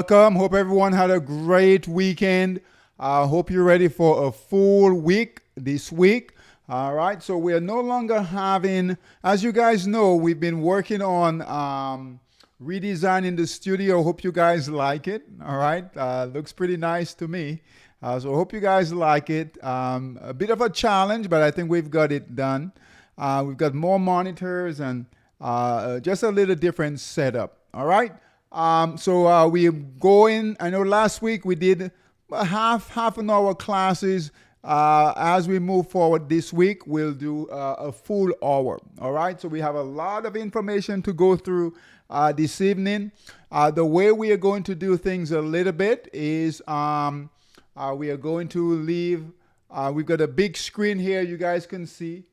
Welcome. Hope everyone had a great weekend. Hope you're ready for a full week this week. All right. So we are no longer having, as you guys know, we've been working on redesigning the studio. Hope you guys like it. All right. Looks pretty nice to me. So hope you guys like it. A bit of a challenge, but I think we've got it done. We've got more monitors and just a little different setup. All right. So we're going. I know last week we did half an hour classes. As we move forward this week, we'll do a full hour. All right. So we have a lot of information to go through this evening. The way we are going to do things a little bit is we are going to leave. We've got a big screen here. You guys can see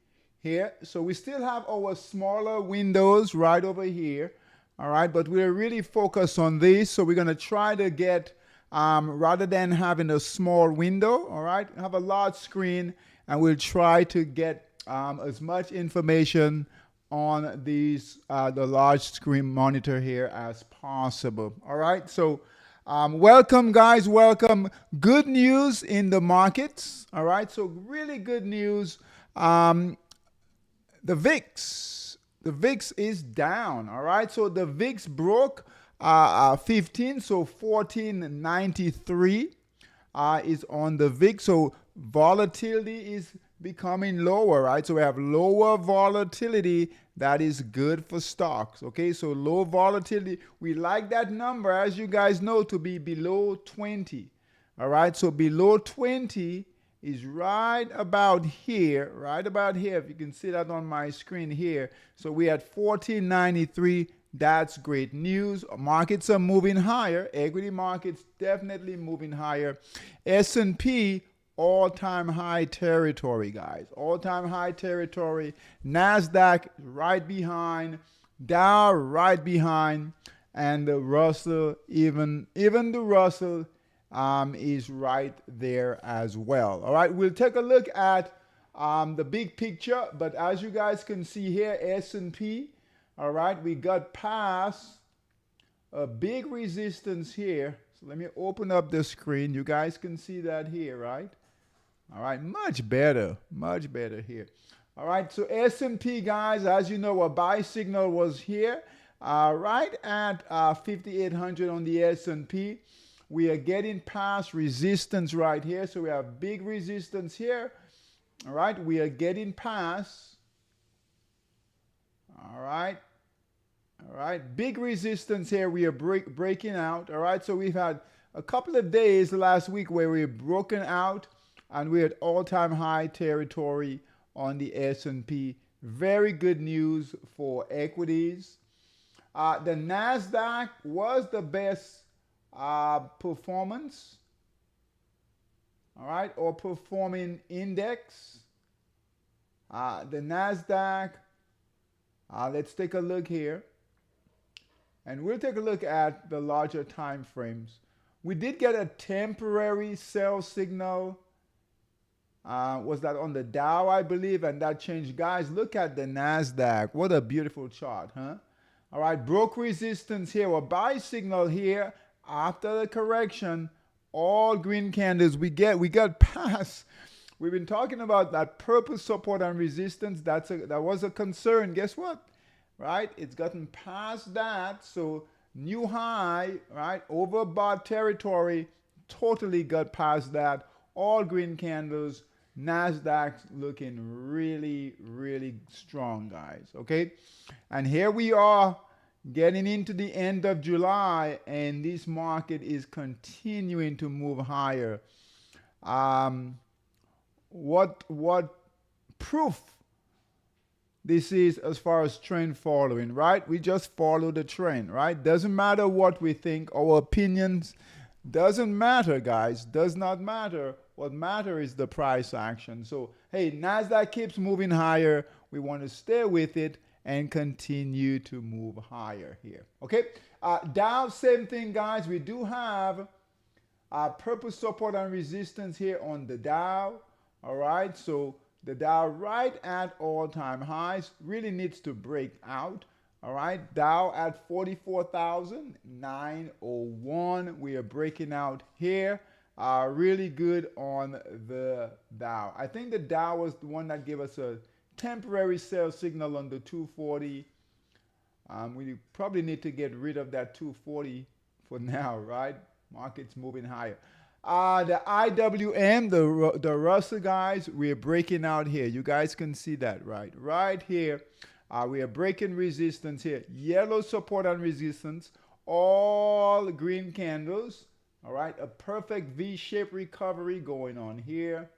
here. So we still have our smaller windows right over here. All right, but we're really focused on this. So we're going to try to get, rather than having a small window, all right, have a large screen, and we'll try to get as much information on these, the large screen monitor here as possible. All right, so welcome, guys, welcome. Good news in the markets, all right, so really good news. The VIX. The VIX is down, all right? So the VIX broke 15, so 1493 is on the VIX. So volatility is becoming lower, right? So we have lower volatility. That is good for stocks, okay? So low volatility. We like that number, as you guys know, to be below 20, all right? So below 20 is right about here, if you can see that on my screen here. So we at 1493. That's great news. Markets are moving higher. Equity markets definitely moving higher. S&P all-time high territory, guys. All-time high territory. NASDAQ right behind. Dow right behind. And the Russell, even the Russell is right there as well. All right, we'll take a look at the big picture, but as you guys can see here, S&P, all right, we got past a big resistance here. So let me open up the screen. You guys can see that here, right? All right, much better here. All right, so S&P, guys, as you know, a buy signal was here, right at 5,800 on the S&P. We are getting past resistance right here. So we have big resistance here. All right. We are getting past. All right. All right. Big resistance here. We are breaking out. All right. So we've had a couple of days last week where we've broken out and we're at all-time high territory on the S&P. Very good news for equities. The NASDAQ was the best performance, all right, or performing index. The NASDAQ, let's take a look here. And we'll take a look at the larger time frames. We did get a temporary sell signal. Was that on the Dow, I believe, and that changed. Guys, look at the NASDAQ. What a beautiful chart, huh? All right, broke resistance here, a buy signal here. After the correction, all green candles we got past. We've been talking about that purple support and resistance. That was a concern. Guess what? Right? It's gotten past that. So new high, right? Overbought territory. Totally got past that. All green candles. NASDAQ looking really, really strong, guys. Okay? And here we are, getting into the end of July, and this market is continuing to move higher. What proof this is as far as trend following, right? We just follow the trend, right? Doesn't matter what we think, our opinions doesn't matter, guys. Does not matter. What matters is the price action. So, hey, NASDAQ keeps moving higher. We want to stay with it and continue to move higher here. Okay, Dow, same thing, guys. We do have purple support and resistance here on the Dow. All right, so the Dow right at all-time highs really needs to break out. All right, Dow at 44,901. We are breaking out here. Really good on the Dow. I think the Dow was the one that gave us a temporary sell signal on the 240. We probably need to get rid of that 240 for now, right? Market's moving higher. The IWM, the Russell guys, we're breaking out here. You guys can see that, right? Right here. We are breaking resistance here. Yellow support and resistance. All green candles. All right. A perfect V-shaped recovery going on here.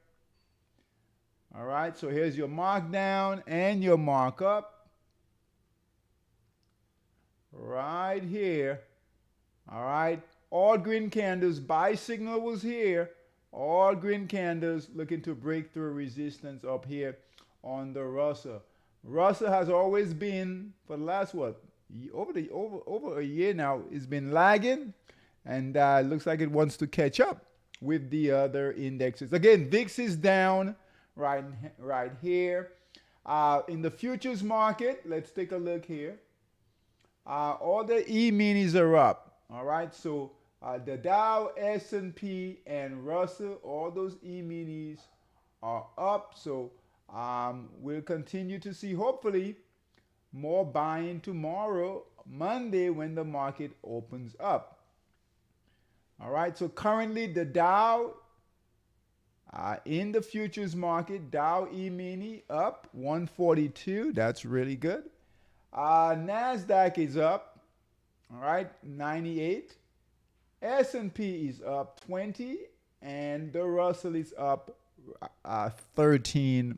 All right. So here's your mark down and your mark up. Right here. All right. All green candles. Buy signal was here. All green candles looking to break through resistance up here on the Russell. Russell has always been, for the last over a year now, it's been lagging, and looks like it wants to catch up with the other indexes. Again, VIX is down right here. In the futures market, let's take a look here. All the E-minis are up. All right, so the Dow, S&P, and Russell, all those E-minis are up. So we'll continue to see, hopefully, more buying tomorrow, Monday, when the market opens up. All right, so currently the Dow in the futures market, Dow E-mini up 142. That's really good. NASDAQ is up, all right, 98. S&P is up 20, and the Russell is up 13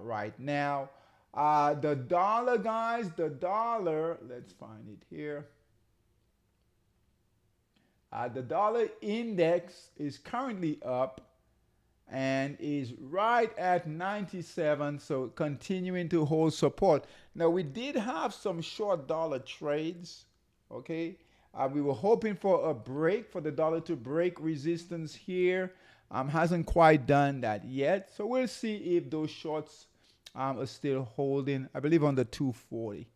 right now. The dollar, guys, the dollar, let's find it here. The dollar index is currently up and is right at 97, so continuing to hold support. Now, we did have some short dollar trades, okay? We were hoping for a break, for the dollar to break resistance here. Hasn't quite done that yet, so we'll see if those shorts are still holding, I believe, on the 240.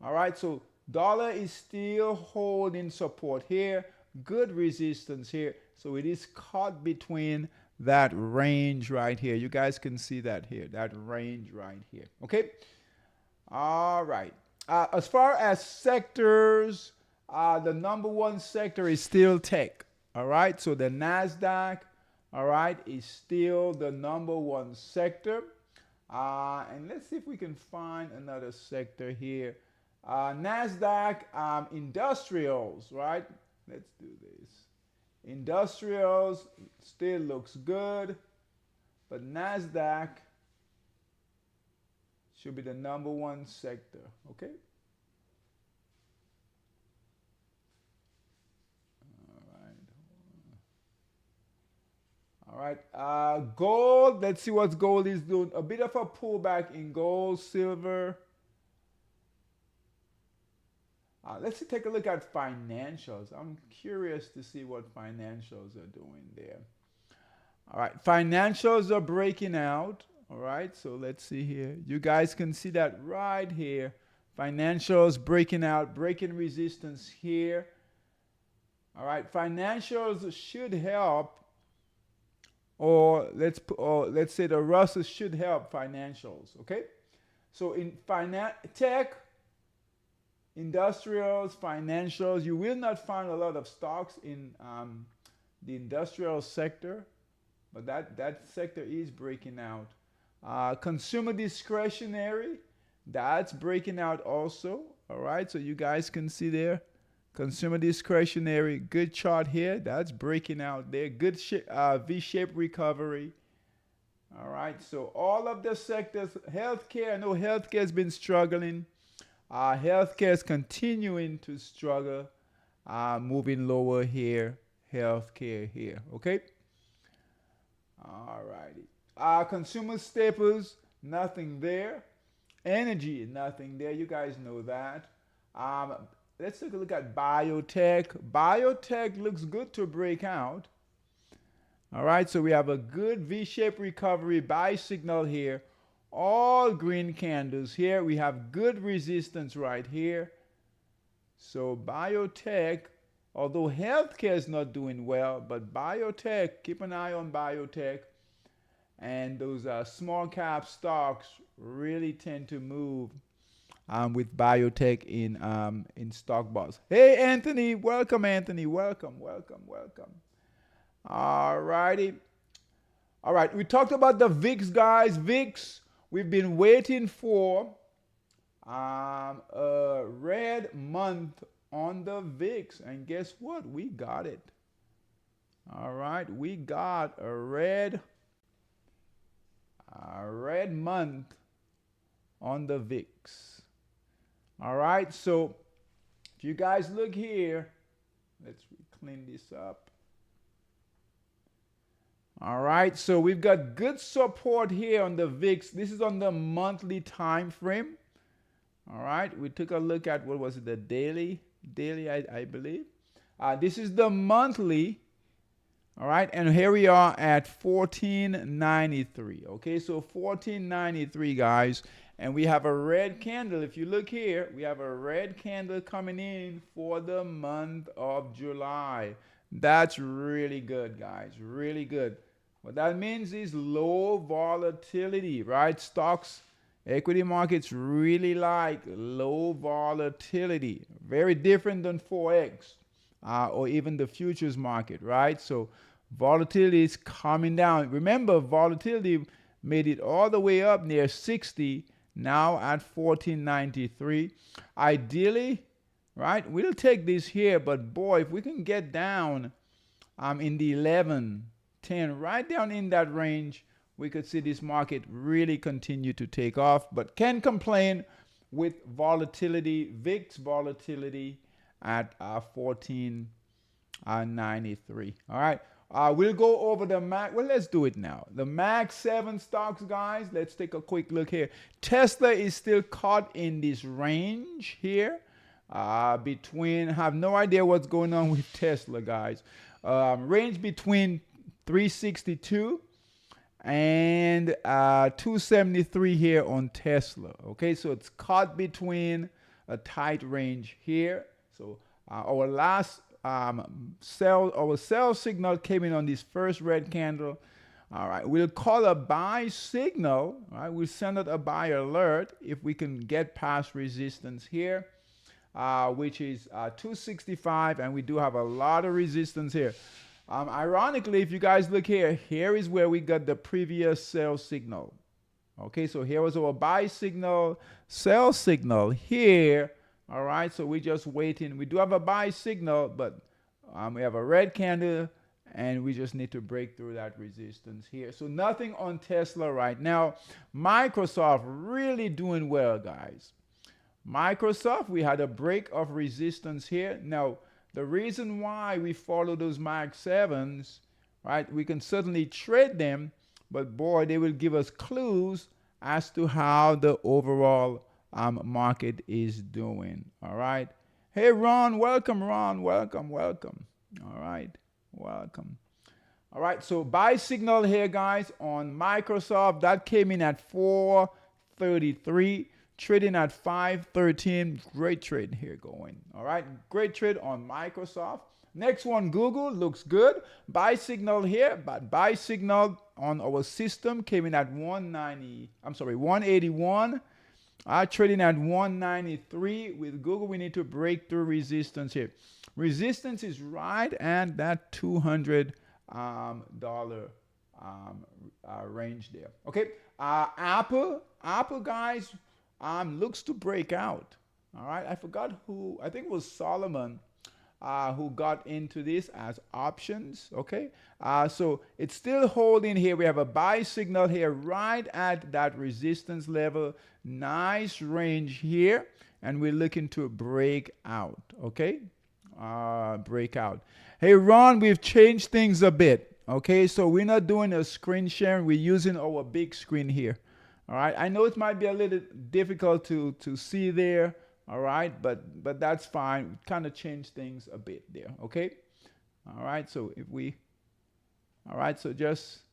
All right, so dollar is still holding support here. Good resistance here. So it is caught between that range right here. You guys can see that here, that range right here. Okay. All right. As far as sectors, the number one sector is still tech. All right. So the NASDAQ, all right, is still the number one sector. And let's see if we can find another sector here. NASDAQ, industrials, right? Let's do this. Industrials still looks good, but NASDAQ should be the number one sector, okay? All right, gold, let's see what gold is doing. A bit of a pullback in gold, silver. Let's take a look at financials. I'm curious to see what financials are doing there. All right, financials are breaking out. All right, so let's see here. You guys can see that right here. Financials breaking out, breaking resistance here. All right, financials should help, or let's say the Russell should help financials. Okay, so in tech, industrials, financials, you will not find a lot of stocks in the industrial sector, but that sector is breaking out. Consumer discretionary, that's breaking out also. All right, so you guys can see there, consumer discretionary, good chart here, that's breaking out there. Good V-shaped recovery. All right, so all of the sectors, healthcare, I know healthcare has been struggling. Healthcare is continuing to struggle, moving lower here, healthcare here, okay? All righty. Consumer staples, nothing there. Energy, nothing there. You guys know that. Let's take a look at biotech. Biotech looks good to break out. All right, so we have a good V-shaped recovery, buy signal here all green candles here. We have good resistance right here. So biotech, although healthcare is not doing well, but biotech, keep an eye on biotech. And those small cap stocks really tend to move with biotech in stock bars. Hey, Anthony, welcome, Anthony. Welcome, welcome, welcome. All righty. All right, we talked about the VIX, guys. VIX, we've been waiting for a red month on the VIX. And guess what? We got it. All right, we got a red month on the VIX. All right, so if you guys look here, let's clean this up. All right, so we've got good support here on the VIX. This is on the monthly time frame. All right, we took a look at, what was it, the daily, I believe. This is the monthly. All right, and here we are at 1493. Okay, so 1493, guys, and we have a red candle. If you look here, we have a red candle coming in for the month of July. That's really good, guys, really good. What that means is low volatility, right? Stocks, equity markets really like low volatility. Very different than Forex or even the futures market, right? So volatility is coming down. Remember, volatility made it all the way up near 60, now at 1493. Ideally, right, we'll take this here, but boy, if we can get down in the 11, 10, right down in that range, we could see this market really continue to take off, but can't complain with volatility, VIX volatility at 1493. All right. We'll go over the MAC. Well, let's do it now. The MAC 7 stocks, guys. Let's take a quick look here. Tesla is still caught in this range here. Have no idea what's going on with Tesla, guys. Range between 362 and 273 here on Tesla. Okay, so it's caught between a tight range here. So our last sell signal came in on this first red candle. All right, we'll call a buy signal. All right, we'll send out a buy alert if we can get past resistance here, which is 265, and we do have a lot of resistance here. Ironically, if you guys look here, here is where we got the previous sell signal. Okay, so here was our buy signal, sell signal here. All right, so we're just waiting. We do have a buy signal, but we have a red candle, and we just need to break through that resistance here. So nothing on Tesla right now. Microsoft really doing well, guys. Microsoft, we had a break of resistance here. Now, the reason why we follow those MAC 7s, right, we can certainly trade them, but boy, they will give us clues as to how the overall market is doing. All right. Hey, Ron, welcome, Ron. Welcome, welcome. All right, welcome. All right, so buy signal here, guys, on Microsoft. That came in at 433. Trading at 513. Great trade here going. All right, great trade on Microsoft. Next one, Google, looks good. Buy signal here, but buy signal on our system came in at 181. Trading at 193. With Google, we need to break through resistance here. Resistance is right at that $200 range there. Okay, Apple, guys, looks to break out. All right, I forgot who. I think it was Solomon who got into this as options. Okay, so it's still holding here. We have a buy signal here right at that resistance level. Nice range here, and we're looking to break out. Okay, break out. Hey, Ron, we've changed things a bit. Okay, so we're not doing a screen sharing. We're using our big screen here. All right, I know it might be a little difficult to see there. All right, but that's fine. Kind of change things a bit there. Okay. All right, so just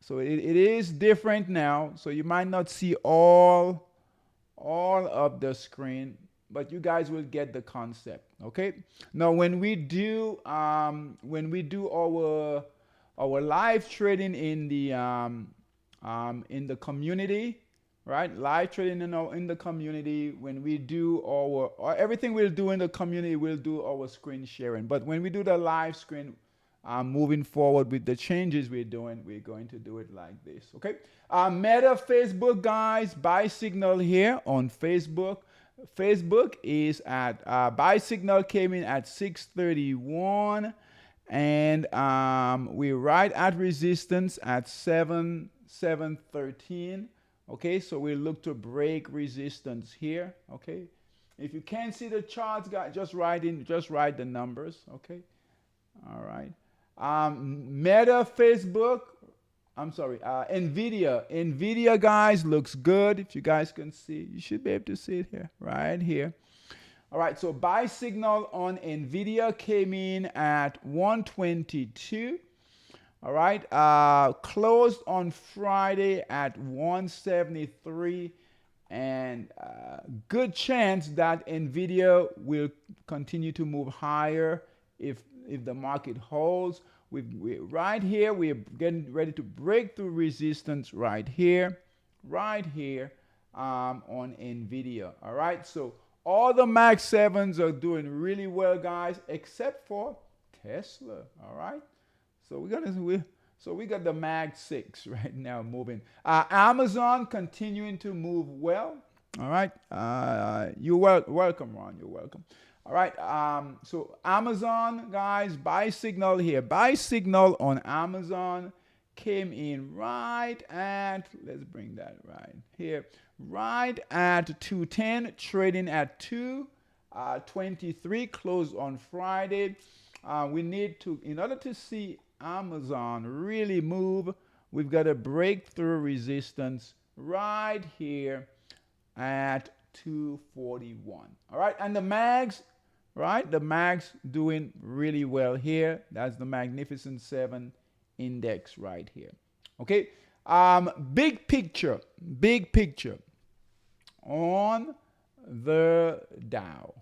So it is different now. So you might not see all of the screen, but you guys will get the concept. Okay. Now when we do our live trading in the community, right? Live trading in the community. When we do our everything we'll do in the community, we'll do our screen sharing. But when we do the live screen, moving forward with the changes we're doing, we're going to do it like this. Okay. Meta Facebook, guys, buy signal here on Facebook. Facebook is at buy signal came in at 631, and we're right at resistance at 713. Okay, so we look to break resistance here. Okay, if you can't see the charts, guys, just write the numbers. Okay, all right. Meta, Facebook, Nvidia, guys, looks good. If you guys can see, you should be able to see it here, right here. All right, so buy signal on Nvidia came in at 122. All right, closed on Friday at 173, and good chance that Nvidia will continue to move higher if the market holds. Right here, we're getting ready to break through resistance right here on Nvidia. All right, so all the Mag 7s are doing really well, guys, except for Tesla. All right, so we got the Mag 6 right now moving. Amazon continuing to move well. All right, you're welcome, Ron. You're welcome. All right, so Amazon, guys, buy signal here. Buy signal on Amazon came in right at, let's bring that right here, right at 210, trading at 223, closed on Friday. We need to, in order to see Amazon really move, we've got to break through resistance right here at 241. All right, and the mags, right? The mags doing really well here. That's the Magnificent 7 index right here. Okay, big picture on the Dow.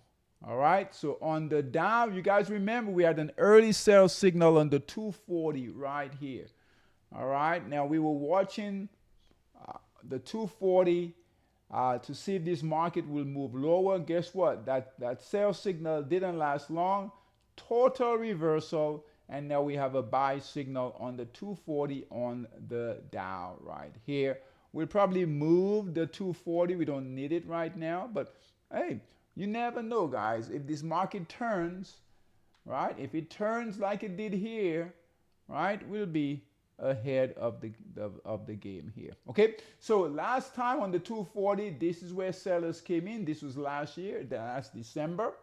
All right, so on the Dow, you guys remember we had an early sell signal on the 240 right here. All right, now we were watching the 240 to see if this market will move lower. Guess what? That sell signal didn't last long. Total reversal, and now we have a buy signal on the 240 on the Dow right here. We'll probably move the 240. We don't need it right now, but hey, you never know, guys. If this market turns, right? If it turns like it did here, right, we'll be ahead of the game here. Okay, so last time on the 240, this is where sellers came in. This was last year, last December.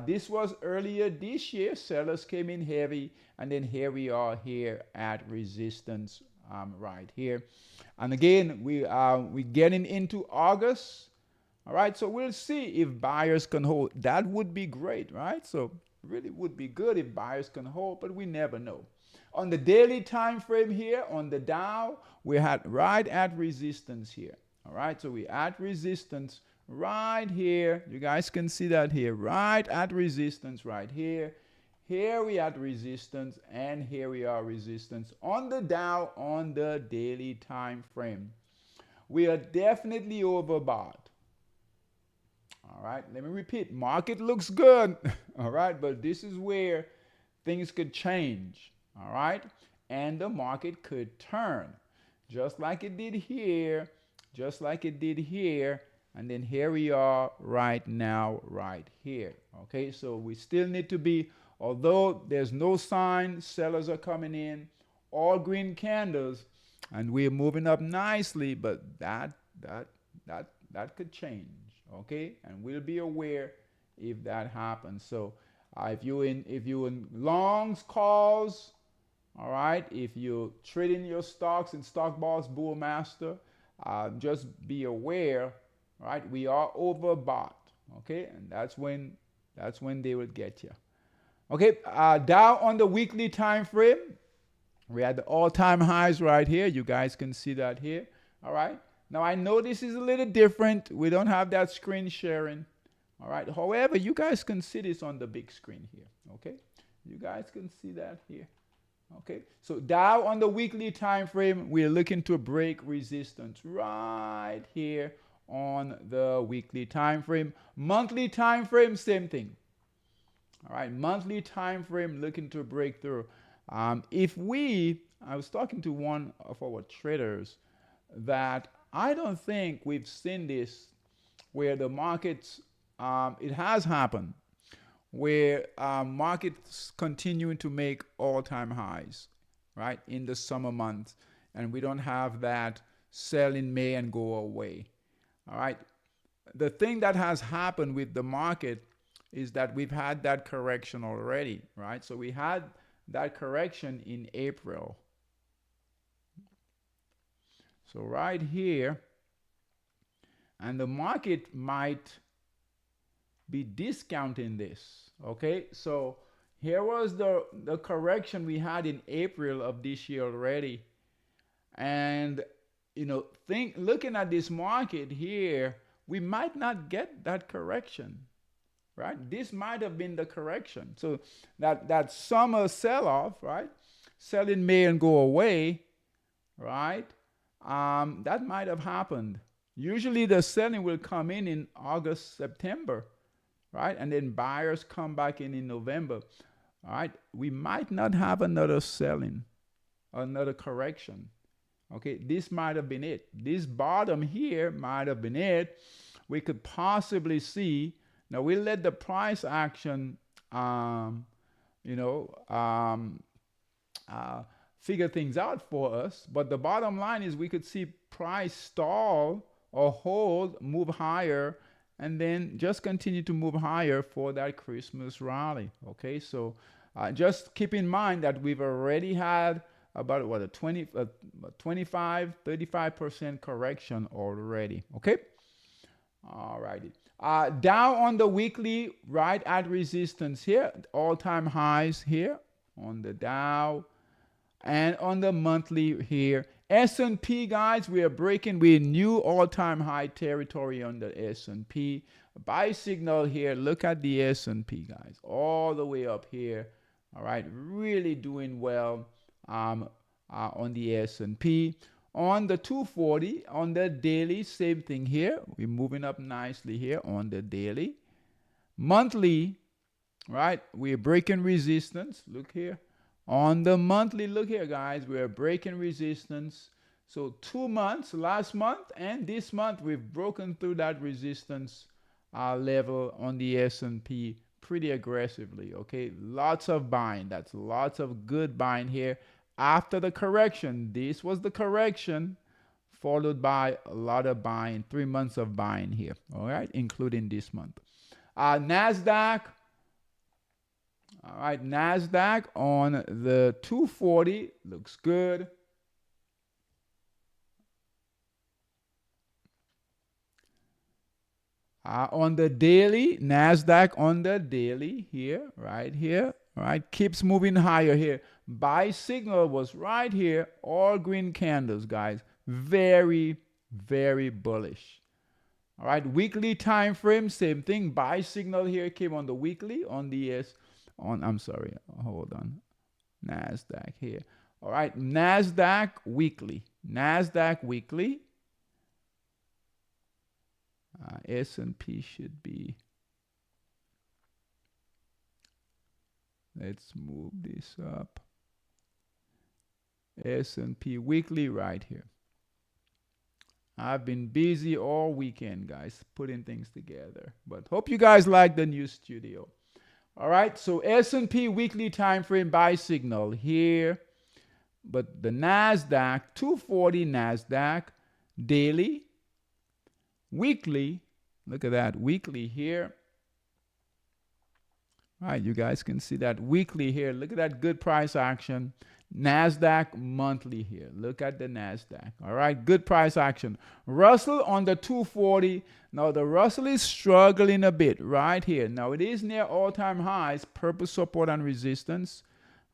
This was earlier this year. Sellers came in heavy, and then here we are here at resistance right here. And again, we're getting into August. All right, so we'll see if buyers can hold. That would be great, right? So really would be good if buyers can hold, but we never know. On the daily time frame here on the Dow, we're right at resistance here. All right, so we're at resistance right here. You guys can see that here, right at resistance right here. Here we at resistance, and here we are resistance on the Dow on the daily time frame. We are definitely overbought. All right, let me repeat, market looks good. All right, but this is where things could change. All right, and the market could turn just like it did here, and then here we are right now, right here. Okay, so we still need to be, although there's no sign, sellers are coming in, all green candles, and we're moving up nicely, but that could change. Okay, and we'll be aware if that happens. So if you in longs, calls, all right, if you're trading your stocks in Stock Boss Bull Master, just be aware, right? We are overbought, okay, and that's when they will get you. Okay, Dow on the weekly time frame. We had the all-time highs right here. You guys can see that here. All right. Now I know this is a little different. We don't have that screen sharing. All right. However, you guys can see this on the big screen here. Okay. You guys can see that here. Okay. So Dow on the weekly time frame, we're looking to break resistance right here on the weekly time frame. Monthly time frame, same thing. All right. Monthly time frame looking to break through. I was talking to one of our traders that I don't think we've seen this where the markets, it has happened, where markets continuing to make all-time highs, right, in the summer months, and we don't have that sell in May and go away. All right. The thing that has happened with the market is that we've had that correction already, right? So we had that correction in April. So right here, and the market might be discounting this. Okay, so here was the correction we had in April of this year already. And looking at this market here, we might not get that correction. Right? This might have been the correction. So that summer sell-off, right? Sell in May and go away, right? That might have happened. Usually the selling will come in August, September, right? And then buyers come back in November, all right? We might not have another selling, another correction. Okay, this might have been it. This bottom here might have been it. We could possibly see. Now we'll let the price action, figure things out for us. But the bottom line is we could see price stall or hold, move higher, and then just continue to move higher for that Christmas rally. Okay, so just keep in mind that we've already had about a 25, 35% correction already. Okay, all righty. Down on the weekly, right at resistance here, all-time highs here on the Dow, and on the monthly here. S&P, guys, we are breaking new all-time high territory on the S&P. Buy signal here. Look at the S&P, guys, all the way up here. All right, really doing well on the S&P. On the 240, on the daily, same thing here. We're moving up nicely here on the daily. Monthly, right? We're breaking resistance. Look here. On the monthly, look here, guys. We're breaking resistance. So 2 months, last month and this month, we've broken through that resistance level on the S&P pretty aggressively, okay? Lots of buying. That's lots of good buying here. After the correction, this was the correction, followed by a lot of buying, 3 months of buying here, all right, including this month. NASDAQ, all right, NASDAQ on the 240 looks good. On the daily, NASDAQ on the daily here, right here, all right, keeps moving higher here. Buy signal was right here, all green candles, guys. Very, very bullish. All right, weekly time frame, same thing. Buy signal here came on the weekly, on the hold on. NASDAQ here. All right, NASDAQ weekly. NASDAQ weekly. S&P should be. Let's move this up. S&P weekly right here. I've been busy all weekend, guys, putting things together. But hope you guys like the new studio. All right, so S&P weekly time frame buy signal here. But the NASDAQ, 240 NASDAQ, daily, weekly, look at that, weekly here. All right, you guys can see that weekly here. Look at that good price action. NASDAQ monthly here. Look at the NASDAQ. All right, good price action. Russell on the 240. Now, the Russell is struggling a bit right here. Now, it is near all-time highs, purple support and resistance.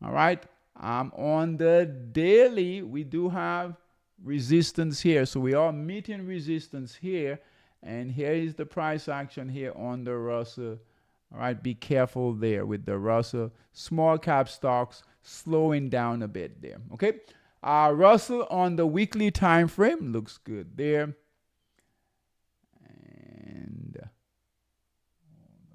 All right, On the daily, we do have resistance here. So we are meeting resistance here. And here is the price action here on the Russell. All right, be careful there with the Russell. Small cap stocks slowing down a bit there. Okay. Russell on the weekly time frame looks good there. And hold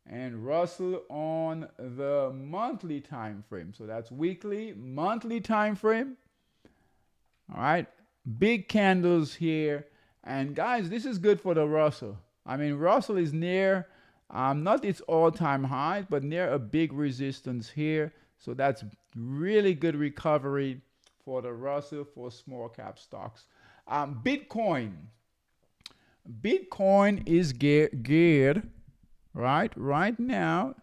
on. And Russell on the monthly time frame. So that's weekly, monthly time frame. All right. Big candles here. And guys, this is good for the Russell. I mean, Russell is near, not its all-time high, but near a big resistance here. So that's really good recovery for the Russell for small cap stocks. Bitcoin. Bitcoin is geared right now,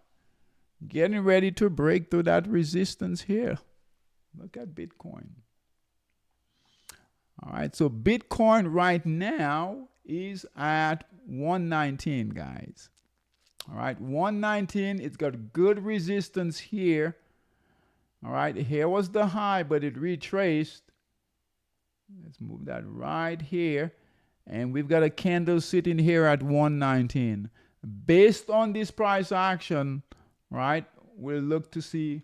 getting ready to break through that resistance here. Look at Bitcoin. All right, so Bitcoin right now is at 119, guys. All right, 119, it's got good resistance here. All right, here was the high, but it retraced. Let's move that right here. And we've got a candle sitting here at 119. Based on this price action, right, we'll look to see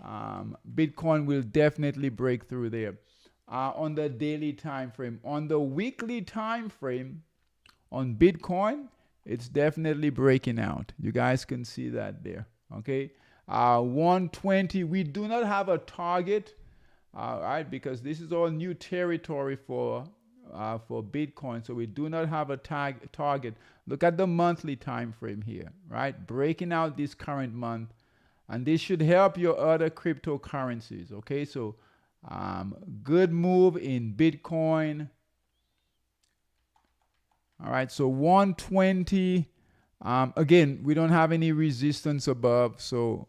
Bitcoin will definitely break through there. On the daily time frame. On the weekly time frame, on Bitcoin, it's definitely breaking out. You guys can see that there. Okay, 120. We do not have a target, right? Because this is all new territory for Bitcoin. So we do not have a target. Look at the monthly time frame here, right? Breaking out this current month, and this should help your other cryptocurrencies. Okay, so good move in Bitcoin. All right, so 120. Again, we don't have any resistance above, so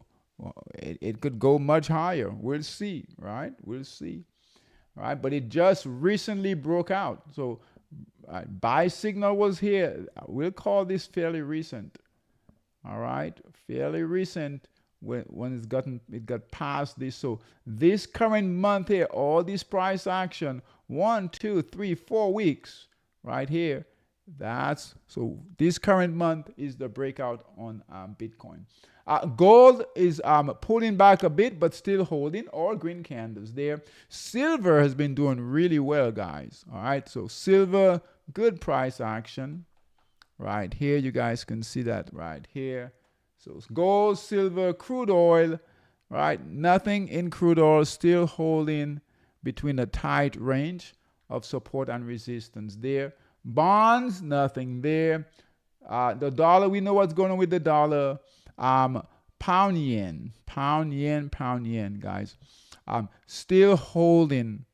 it could go much higher. We'll see, right? We'll see. All right, but it just recently broke out. So buy signal was here. We'll call this fairly recent. All right, fairly recent. When it got past this. So this current month here, all this price action, 1, 2, 3, 4 weeks right here. So this current month is the breakout on Bitcoin. Gold is pulling back a bit, but still holding all green candles there. Silver has been doing really well, guys. All right, so silver, good price action right here. You guys can see that right here. So gold, silver, crude oil, right? Nothing in crude oil, still holding between a tight range of support and resistance there. Bonds, nothing there. The dollar, we know what's going on with the dollar. Pound yen, guys. Still holding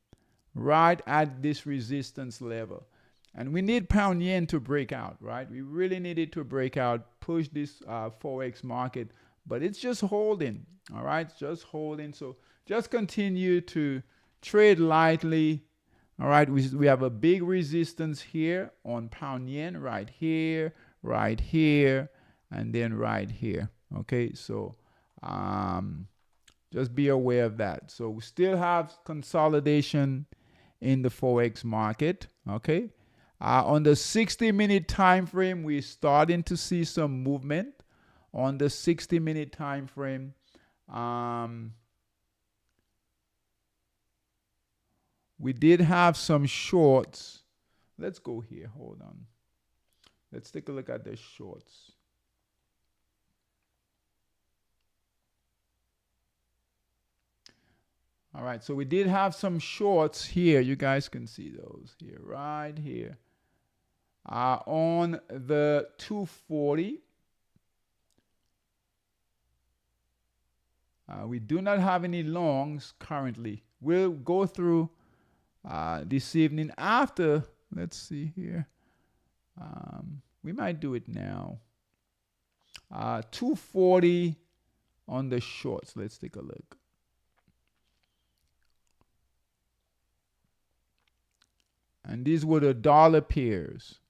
right at this resistance level. And we need pound yen to break out, right? We really need it to break out, push this Forex market, but it's just holding, all right? Just holding. So just continue to trade lightly, all right? We have a big resistance here on pound yen right here, and then right here, okay? So just be aware of that. So we still have consolidation in the Forex market, okay? On the 60-minute time frame, we're starting to see some movement. On the 60-minute time frame, we did have some shorts. Let's go here. Hold on. Let's take a look at the shorts. All right, so we did have some shorts here. You guys can see those here, right here. On the 240, we do not have any longs currently. We'll go through this evening after. Let's see here. We might do it now. 240 on the shorts. Let's take a look. And these were the dollar pairs.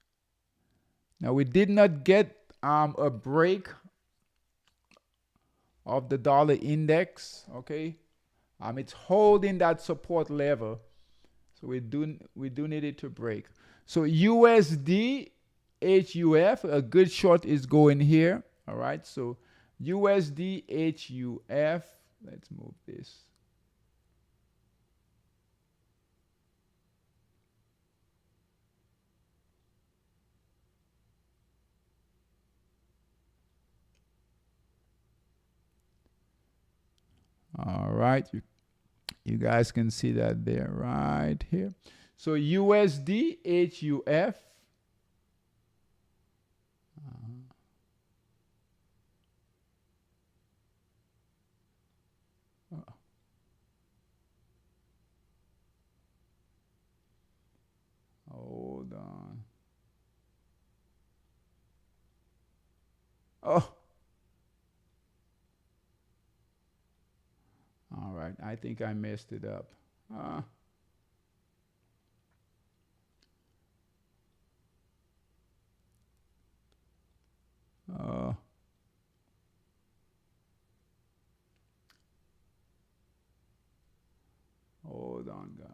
Now we did not get a break of the dollar index. Okay, it's holding that support level, so we do need it to break. So USD HUF, a good short is going here. All right, so USD HUF, let's move this. All right, you guys can see that there right here. So USD HUF. Hold on. Oh. All right, I think I messed it up. Hold on, guys.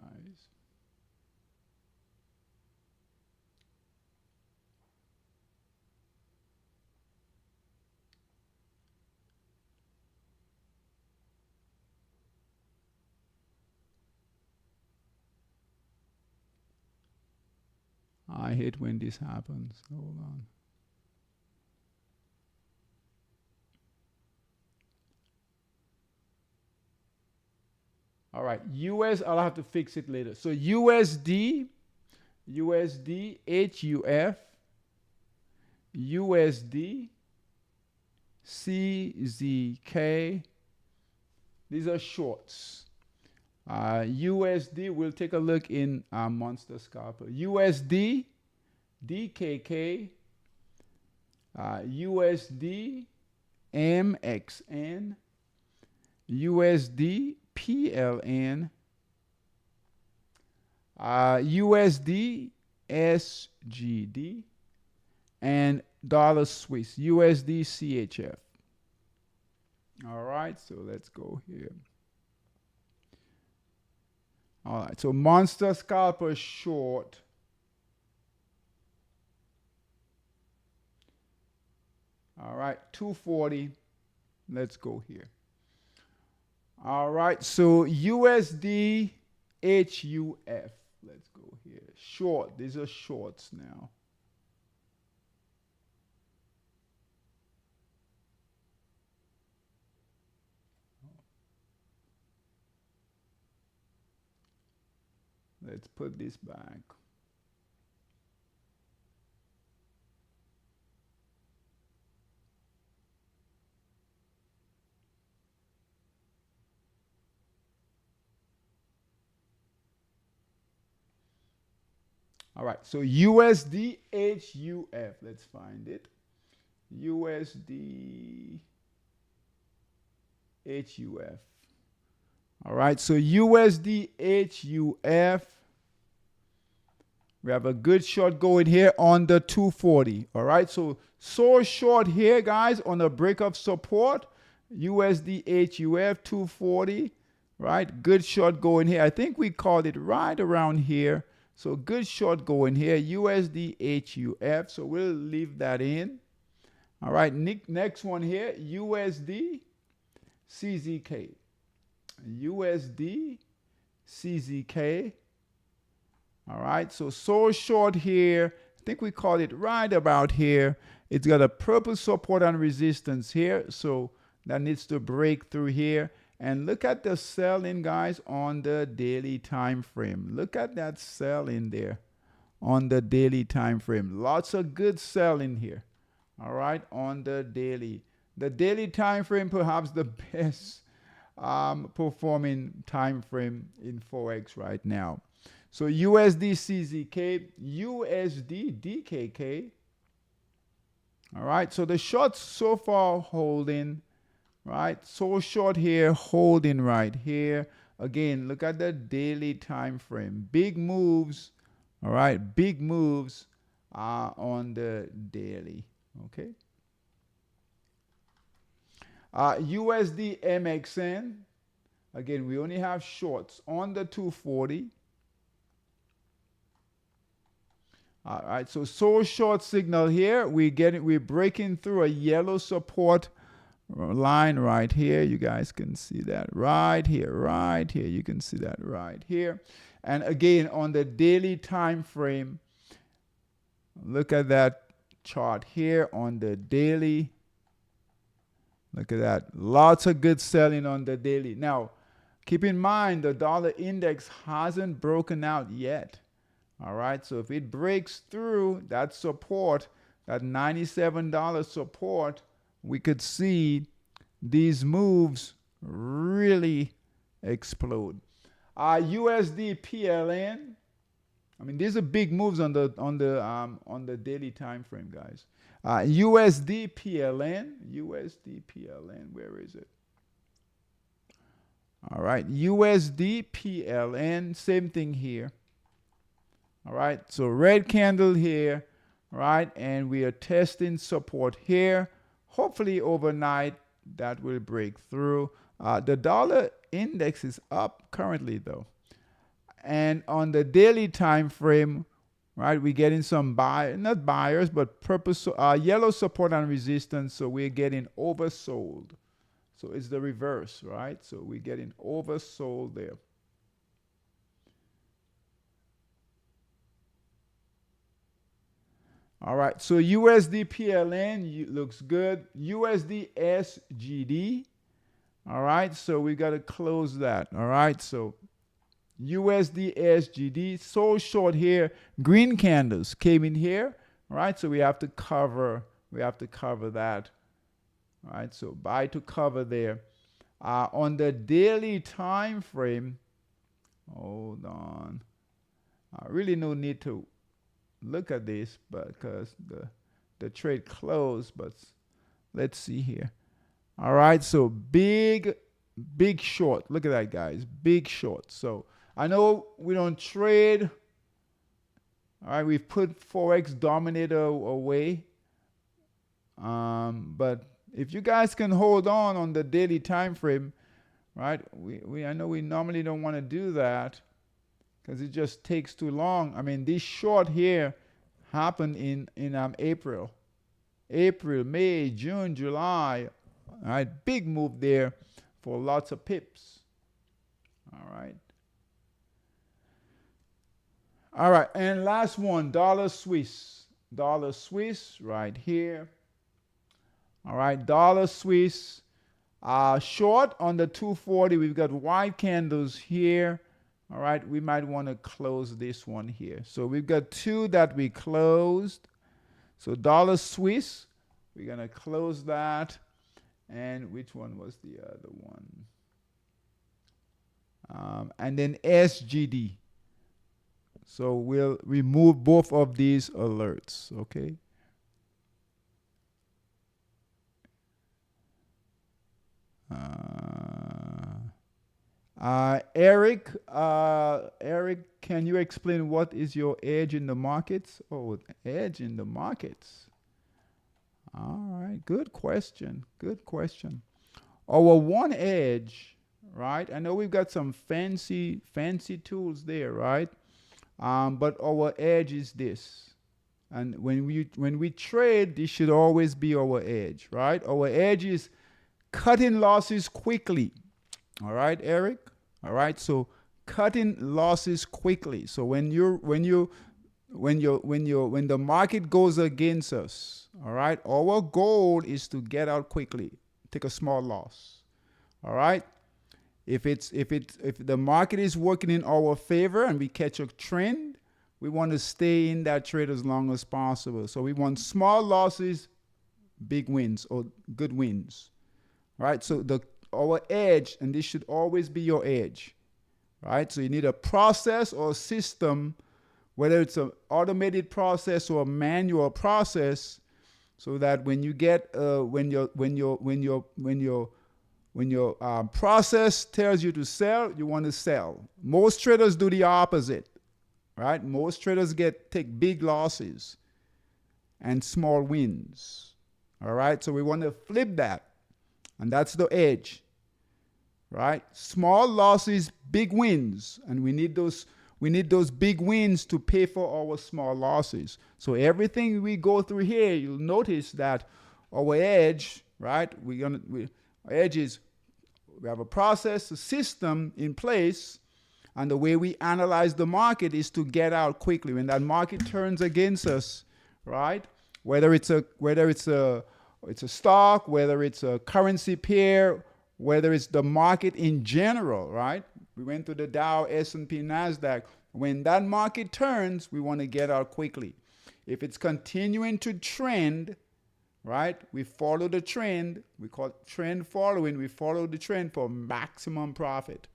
I hate when this happens. Hold on. All right, I'll have to fix it later. So USD HUF, USD CZK. These are shorts. USD, we'll take a look in Monster Scalper. USD DKK, USD MXN, USD PLN, USD SGD, and dollar Swiss, USD CHF. All right, so let's go here. All right, so Monster Scalper short. All right, 240. Let's go here. All right, so USD HUF. Let's go here. Short. These are shorts now. Let's put this back. All right, so USD HUF. Let's find it. USD HUF. All right, so USD HUF. We have a good short going here on the 240. All right, so short here, guys, on a break of support. USD HUF 240. Right, good short going here. I think we called it right around here. So good short going here, USD HUF. So we'll leave that in. All right, next one here, USD CZK. USD CZK. All right, so short here. I think we call it right about here. It's got a purple support and resistance here. So that needs to break through here. And look at the sell-in, guys, on the daily time frame. Look at that sell-in there on the daily time frame. Lots of good sell-in here. All right, on the daily. The daily time frame, perhaps the best performing time frame in Forex right now. So USD CZK, USD DKK. All right, so the shorts so far holding. Right, so short here, holding right here. Again, look at the daily time frame. Big moves, All right, big moves on the daily. Okay. USD MXN. Again, we only have shorts on the 240. All right, so short signal here. We're breaking through a yellow support line right here. You guys can see that right here, right here. You can see that right here. And again, on the daily time frame, look at that chart here on the daily. Look at that. Lots of good selling on the daily. Now, keep in mind the dollar index hasn't broken out yet. All right, so if it breaks through that support, that $97 support, we could see these moves really explode. USD PLN. I mean, these are big moves on the daily time frame, guys. USD PLN, where is it? All right, USD PLN, same thing here. All right, so red candle here, right, and we are testing support here. Hopefully overnight that will break through. The dollar index is up currently though, and on the daily time frame, right, we're getting some not buyers, but yellow support and resistance. So we're getting oversold. So it's the reverse, right? So we're getting oversold there. All right, so USD PLN looks good. USD SGD. All right, so we got to close that. All right, so USD SGD, so short here. Green candles came in here. All right, so we have to cover that. All right, so buy to cover there. On the daily time frame, hold on. Really no need to look at this, but because the trade closed, but let's see here. All right, so big short. Look at that, guys. Big short. So I know we don't trade. All right, we've put Forex Dominator away. But if you guys can hold on the daily time frame, right? I know we normally don't want to do that because it just takes too long. I mean, this short here happened in April, May, June, July. All right, big move there for lots of pips. All right. All right, and last one, dollar Swiss right here. All right, dollar Swiss, short on the 240. We've got white candles here. All right, we might want to close this one here. So we've got two that we closed. So dollar Swiss, we're going to close that. And which one was the other one? And then SGD. So we'll remove both of these alerts, okay? Eric, can you explain what is your edge in the markets? Oh, edge in the markets. All right, good question. Our one edge, right? I know we've got some fancy tools there, right? But our edge is this. And when we trade, this should always be our edge, right? Our edge is cutting losses quickly. All right, Eric? All right, so cutting losses quickly. So when the market goes against us, all right, our goal is to get out quickly, take a small loss. All right? If the market is working in our favor and we catch a trend, we want to stay in that trade as long as possible. So we want small losses, big wins, or good wins. All right, so our edge, and this should always be your edge, right? So you need a process or a system, whether it's an automated process or a manual process, so that when you get when your process tells you to sell, you want to sell. Most traders do the opposite. right? Most traders take big losses and small wins. All right, so we want to flip that, and that's the edge, right? Small losses, big wins, and we need those big wins to pay for our small losses. So everything we go through here, you'll notice that our edge, right? Our edge is we have a process, a system in place, and the way we analyze the market is to get out quickly when that market turns against us, right? Whether it's a stock, whether it's a currency pair, whether it's the market in general, right? We went to the Dow, S&P, NASDAQ. When that market turns, we want to get out quickly. If it's continuing to trend, right, we follow the trend. We call it trend following. We follow the trend for maximum profit.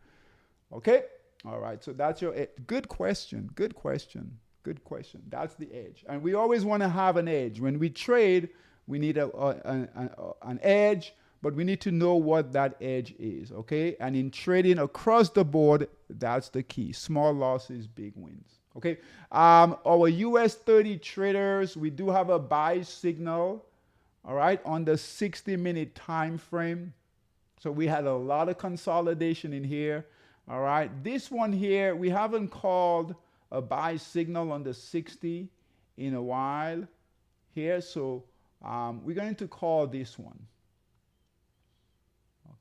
Okay? All right, so that's your good question. Good question. Good question. That's the edge. And we always want to have an edge. When we trade, we need an edge, but we need to know what that edge is, okay? And in trading across the board, that's the key. Small losses, big wins, okay? Our US 30 traders, we do have a buy signal, all right, on the 60-minute time frame. So we had a lot of consolidation in here, all right? This one here, we haven't called a buy signal on the 60 in a while here, so we're going to call this one.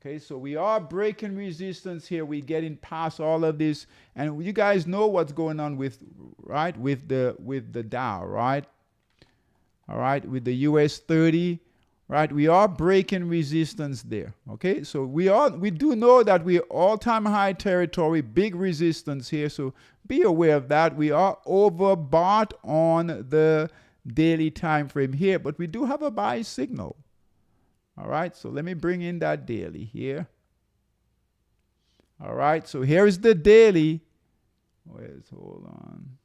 Okay, so we are breaking resistance here. We're getting past all of this, and you guys know what's going on with the Dow, right? All right, with the US 30, right? We are breaking resistance there. Okay, so we do know that we're all-time high territory, big resistance here. So be aware of that. We are overbought on the daily time frame here, but we do have a buy signal. All right, so let me bring in that daily here. All right, so here's the daily. Hold on.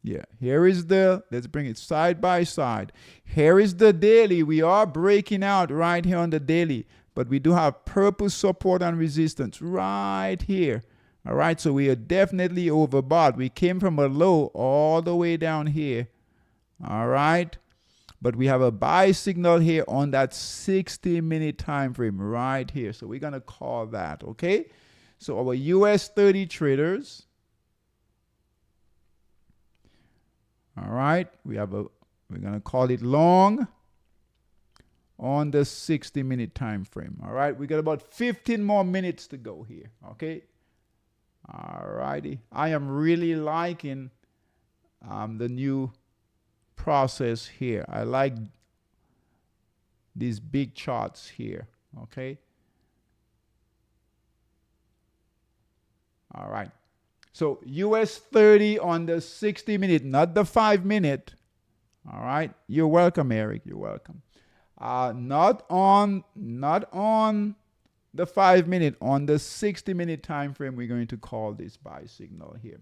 Yeah, here is let's bring it side by side. Here is the daily. We are breaking out right here on the daily, but we do have purple support and resistance right here. All right, so we are definitely overbought. We came from a low all the way down here. All right, but we have a buy signal here on that 60-minute time frame right here. So we're going to call that, okay? So our US 30 traders, all right, we're going to call it long on the 60-minute time frame. All right, we got about 15 more minutes to go here, okay? All righty. I am really liking the new process here. I like these big charts here, okay? All right. So US 30 on the 60-minute, not the 5-minute. All right. You're welcome, Eric. You're welcome. Not on the 5-minute, on the 60-minute time frame, we're going to call this buy signal here.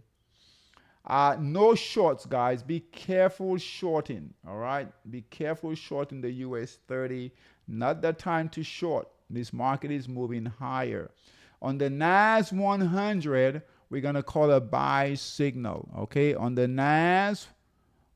No shorts, guys. Be careful shorting. All right. Be careful shorting the US 30. Not the time to short. This market is moving higher. On the NAS 100, we're going to call a buy signal. Okay. On the NAS,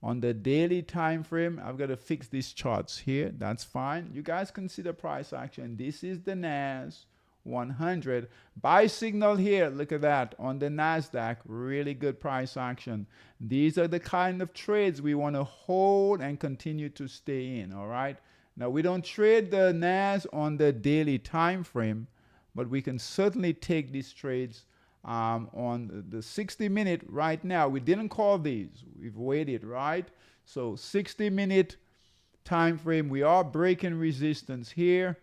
on the daily time frame, I've got to fix these charts here. That's fine. You guys consider price action. This is the NAS 100. Buy signal here. Look at that. On the NASDAQ, really good price action. These are the kind of trades we want to hold and continue to stay in. All right. Now, we don't trade the NAS on the daily time frame, but we can certainly take these trades on the 60-minute right now. We didn't call these. We've waited, right? So 60-minute time frame, we are breaking resistance here.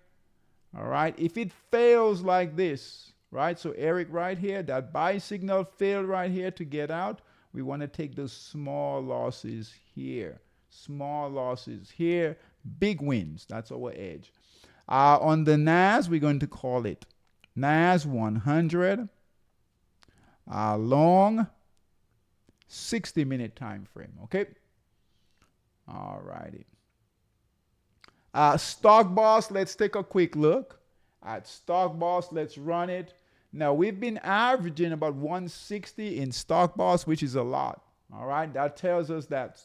All right. If it fails like this, right? So Eric right here, that buy signal failed right here to get out. We want to take those small losses here. Small losses here. Big wins. That's our edge. On the NAS, we're going to call it NAS 100. Long 60-minute time frame. Okay. All righty. Stock Boss, let's take a quick look at Stock Boss. Let's run it. Now, we've been averaging about 160 in stock boss, which is a lot. All right. That tells us that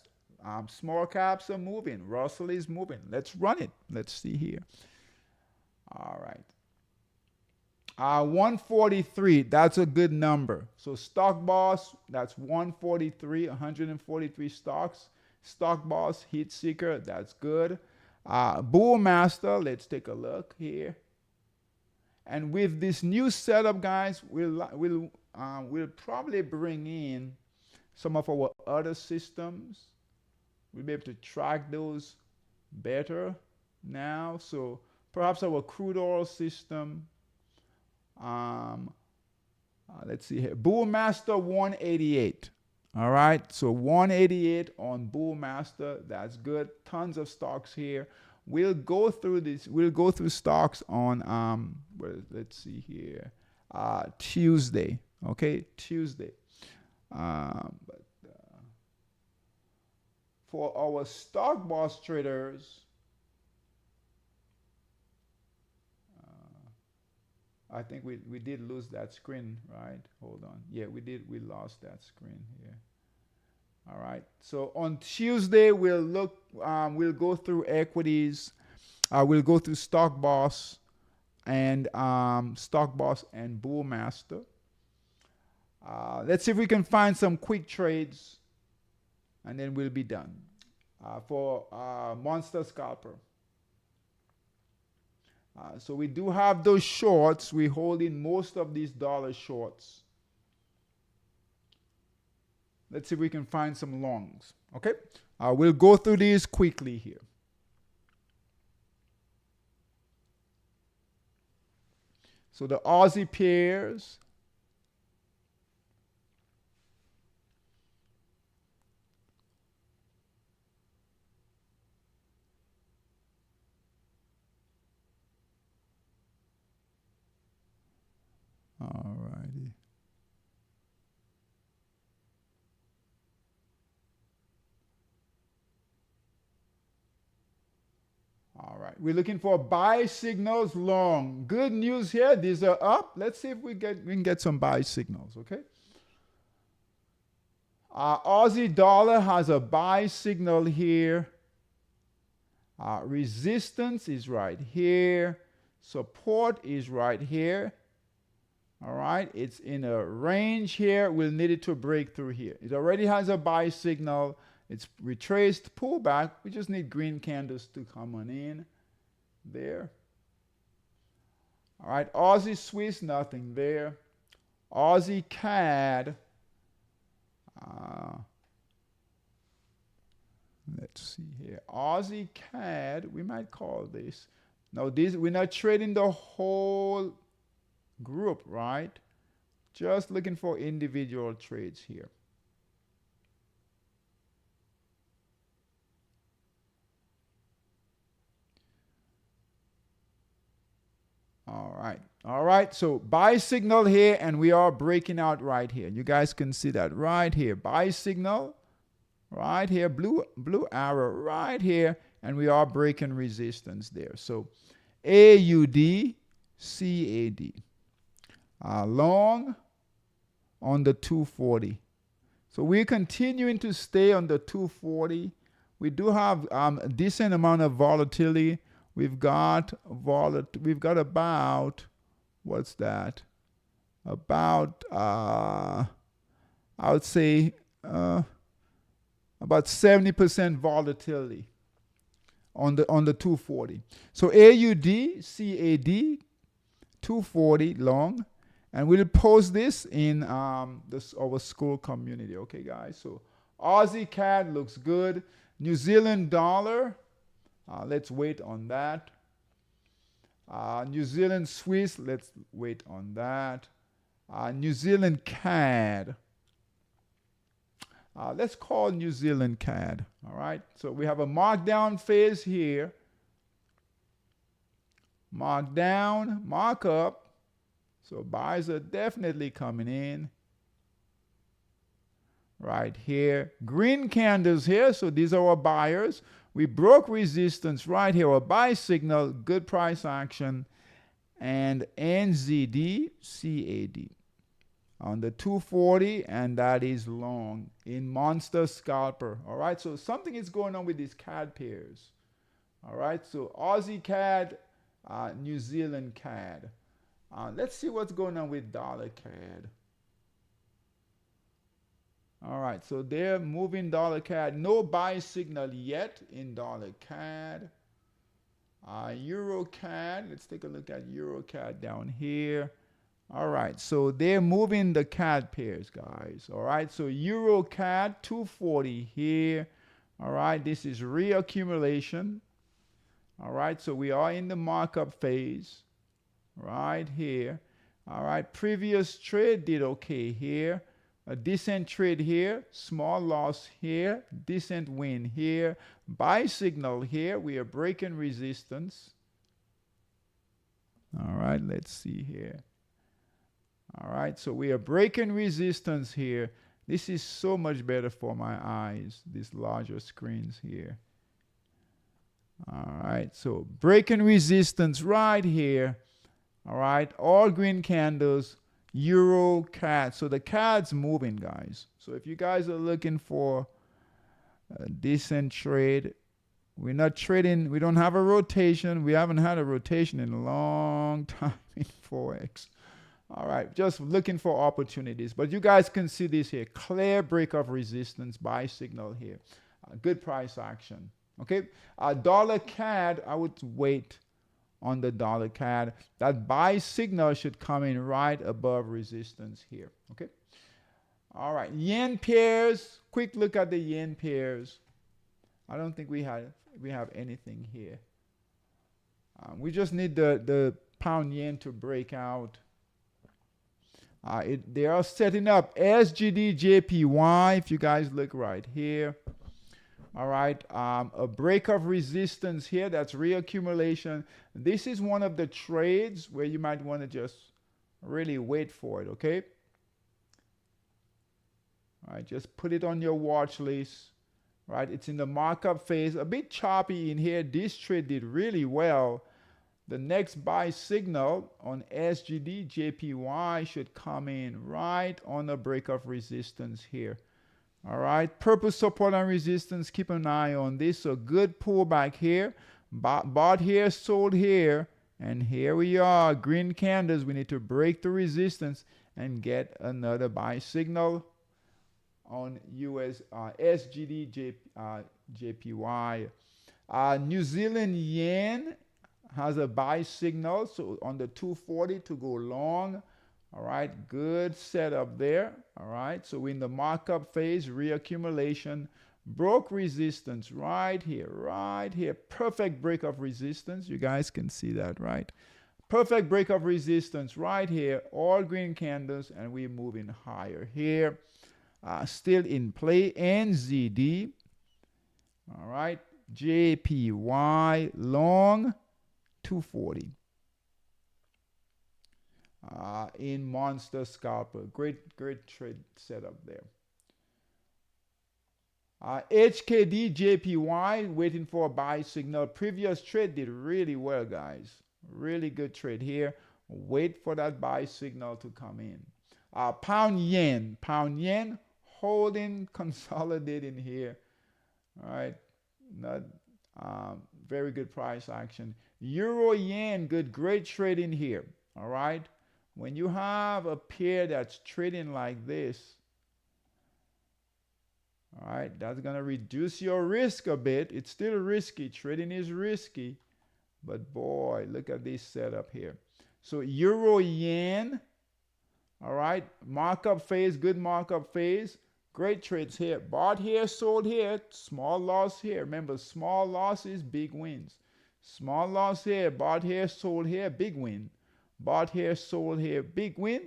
small caps are moving. Russell is moving. Let's run it. Let's see here. All right. 143, that's a good number. So stock boss, that's 143, 143 stocks. Stock boss, heat seeker, that's good. Bull master, let's take a look here. And with this new setup, guys, we'll probably bring in some of our other systems. We'll be able to track those better now. So perhaps our crude oil system. Let's see here. Bull Master 188. All right. So 188 on Bull Master. That's good. Tons of stocks here. We'll go through this. We'll go through stocks on let's see here. Tuesday. Okay, Tuesday. For our stock boss traders, I think we did lose that screen, right? Hold on. Yeah, we did. We lost that screen here. All right. So on Tuesday, we'll look. We'll go through equities. We'll go through stock boss and Bull Master. Let's see if we can find some quick trades, and then we'll be done. For Monster Scalper. So we do have those shorts. We're holding most of these dollar shorts. Let's see if we can find some longs. Okay. We'll go through these quickly here. So the Aussie pairs. All righty. All right. We're looking for buy signals long. Good news here. These are up. Let's see if we can get some buy signals. Okay. Aussie dollar has a buy signal here. Resistance is right here. Support is right here. All right, it's in a range here. We'll need it to break through here. It already has a buy signal. It's retraced, pullback. We just need green candles to come on in there. All right, Aussie Swiss, nothing there. Aussie CAD. Let's see here. Aussie CAD, we might call this. No, we're not trading the whole group, right? Just looking for individual trades here. All right, so buy signal here, and we are breaking out right here. You guys can see that right here. Buy signal right here, blue arrow right here, and we are breaking resistance there. So AUD, CAD. Long on the 240. So we're continuing to stay on the 240. We do have a decent amount of volatility. We've got about, what's that? About, I would say, about 70% volatility on the 240. So AUD, CAD, 240 long. And we'll post this in our SKOOL community. Okay, guys? So Aussie CAD looks good. New Zealand dollar. Let's wait on that. New Zealand Swiss. Let's wait on that. New Zealand CAD. Let's call New Zealand CAD. All right. So we have a markdown phase here. Mark down, mark up. So buys are definitely coming in right here. Green candles here. So these are our buyers. We broke resistance right here. A buy signal, good price action. and NZD CAD on the 240, and that is long in Monster Scalper. All right, so something is going on with these CAD pairs. All right, so Aussie CAD, New Zealand CAD. Let's see what's going on with dollar CAD. All right, so they're moving dollar CAD. No buy signal yet in dollar CAD. Euro CAD, let's take a look at Euro CAD down here. All right, so they're moving the CAD pairs, guys. All right, so Euro CAD 240 here. All right, this is reaccumulation. All right, so we are in the markup phase right here. All right, previous trade did okay here. A decent trade here, small loss here, decent win here. Buy signal here, we are breaking resistance. All right, let's see here. All right, so we are breaking resistance here. This is so much better for my eyes, these larger screens here. All right, so breaking resistance right here. All right, all green candles, Euro CAD. So the CAD's moving, guys. So if you guys are looking for a decent trade, we're not trading, we don't have a rotation. We haven't had a rotation in a long time in Forex. All right, just looking for opportunities. But you guys can see this here. Clear break of resistance, buy signal here. Good price action. Okay, dollar CAD, I would wait on the dollar CAD. That buy signal should come in right above resistance here. Okay. All right, yen pairs. Quick look at the yen pairs. I don't think we have anything here. We just need the pound yen to break out. They are setting up SGD JPY. If you guys look right here. All right, a break of resistance here. That's reaccumulation. This is one of the trades where you might want to just really wait for it, okay? All right, just put it on your watch list. Right, it's in the markup phase. A bit choppy in here. This trade did really well. The next buy signal on SGD JPY should come in right on the break of resistance here. All right, purple support and resistance, keep an eye on this. So good pullback here, bought here, sold here, and here we are, green candles. We need to break the resistance and get another buy signal on SGD JPY. New Zealand yen has a buy signal, so on the 240 to go long. All right, good setup there. All right, so we're in the markup phase, reaccumulation, broke resistance right here, right here. Perfect break of resistance. You guys can see that, right? Perfect break of resistance right here, all green candles, and we're moving higher here. Still in play, NZD. All right, JPY long 240. In Monster Scalper. Great trade setup there. HKD JPY waiting for a buy signal. Previous trade did really well, guys. Really good trade here. Wait for that buy signal to come in. Pound yen holding, consolidating here. All right, not very good price action. Euro yen, great trade in here. All right. When you have a pair that's trading like this, all right, that's going to reduce your risk a bit. It's still risky. Trading is risky. But boy, look at this setup here. So Euro yen, all right, markup phase, good markup phase. Great trades here. Bought here, sold here, small loss here. Remember, small losses, big wins. Small loss here, bought here, sold here, big win. Bought here, sold here, big win.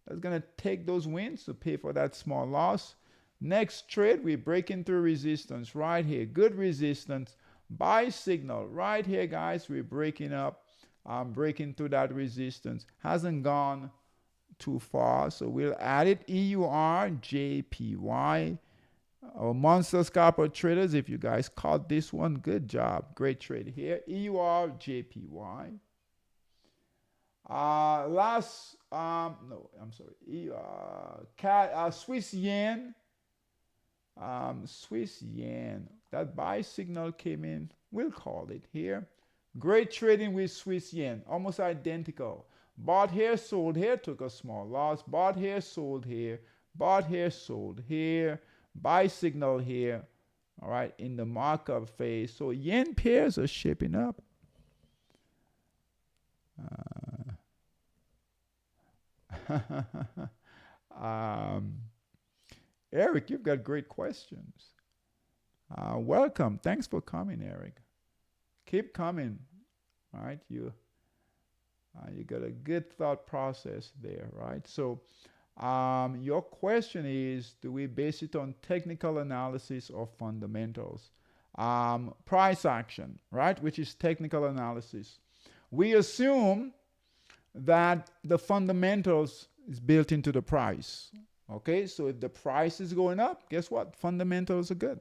That's going to take those wins to pay for that small loss. Next trade, we're breaking through resistance right here. Good resistance. Buy signal right here, guys. We're breaking up. Breaking through that resistance. Hasn't gone too far. So we'll add it. EUR, JPY. Our Monster Scalper traders, if you guys caught this one, good job. Great trade here. EUR, JPY. Last, no, I'm sorry. Swiss yen. Swiss yen. That buy signal came in. We'll call it here. Great trading with Swiss yen. Almost identical. Bought here, sold here, took a small loss. Bought here, sold here. Bought here, sold here. Buy signal here. All right, in the markup phase. So yen pairs are shaping up. um, Eric, you've got great questions. Welcome. Thanks for coming, Eric. Keep coming. All right, you got a good thought process there, right? So, your question is: do we base it on technical analysis or fundamentals? Price action, right, which is technical analysis. We assume that the fundamentals is built into the price. Okay, so if the price is going up, guess what? Fundamentals are good.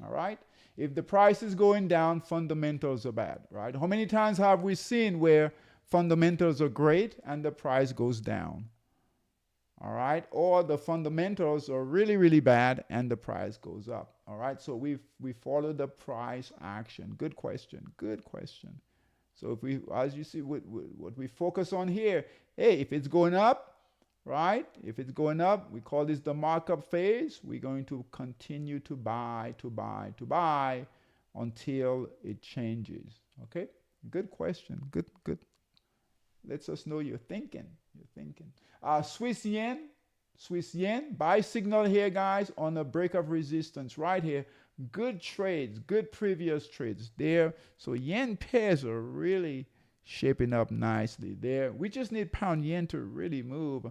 All right. If the price is going down, fundamentals are bad, right? How many times have we seen where fundamentals are great and the price goes down? All right. Or the fundamentals are really, really bad and the price goes up. All right. So we follow the price action. Good question. Good question. So if we, as you see, what we focus on here, hey, if it's going up, right? If it's going up, we call this the markup phase. We're going to continue to buy, to buy, to buy until it changes. Okay? Good question. Good, good. Lets us know you're thinking. You're thinking. Swiss yen. Swiss yen. Buy signal here, guys, on a break of resistance right here. Good trades, good previous trades there. So yen pairs are really shaping up nicely there. We just need pound yen to really move,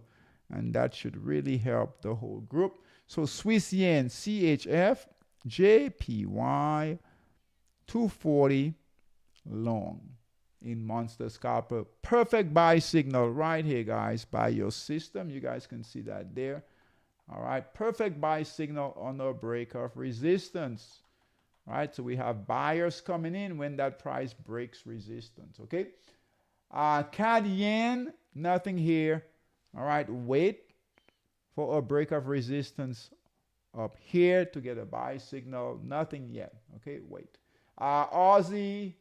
and that should really help the whole group. So Swiss yen, CHF, JPY, 240 long in monster scalper. Perfect buy signal right here, guys, by your system. You guys can see that there. All right, perfect buy signal on a break of resistance. All right, so we have buyers coming in when that price breaks resistance. Okay, CAD yen, nothing here. All right, wait for a break of resistance up here to get a buy signal. Nothing yet. Okay, wait. Aussie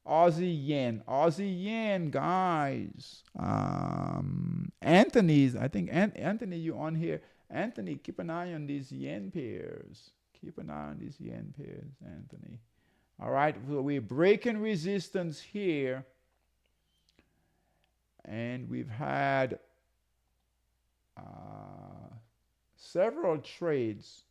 yen, guys. Anthony's, I think, Anthony, you on here. Anthony, keep an eye on these yen pairs. Keep an eye on these yen pairs, Anthony. All right, so we're breaking resistance here. And we've had several trades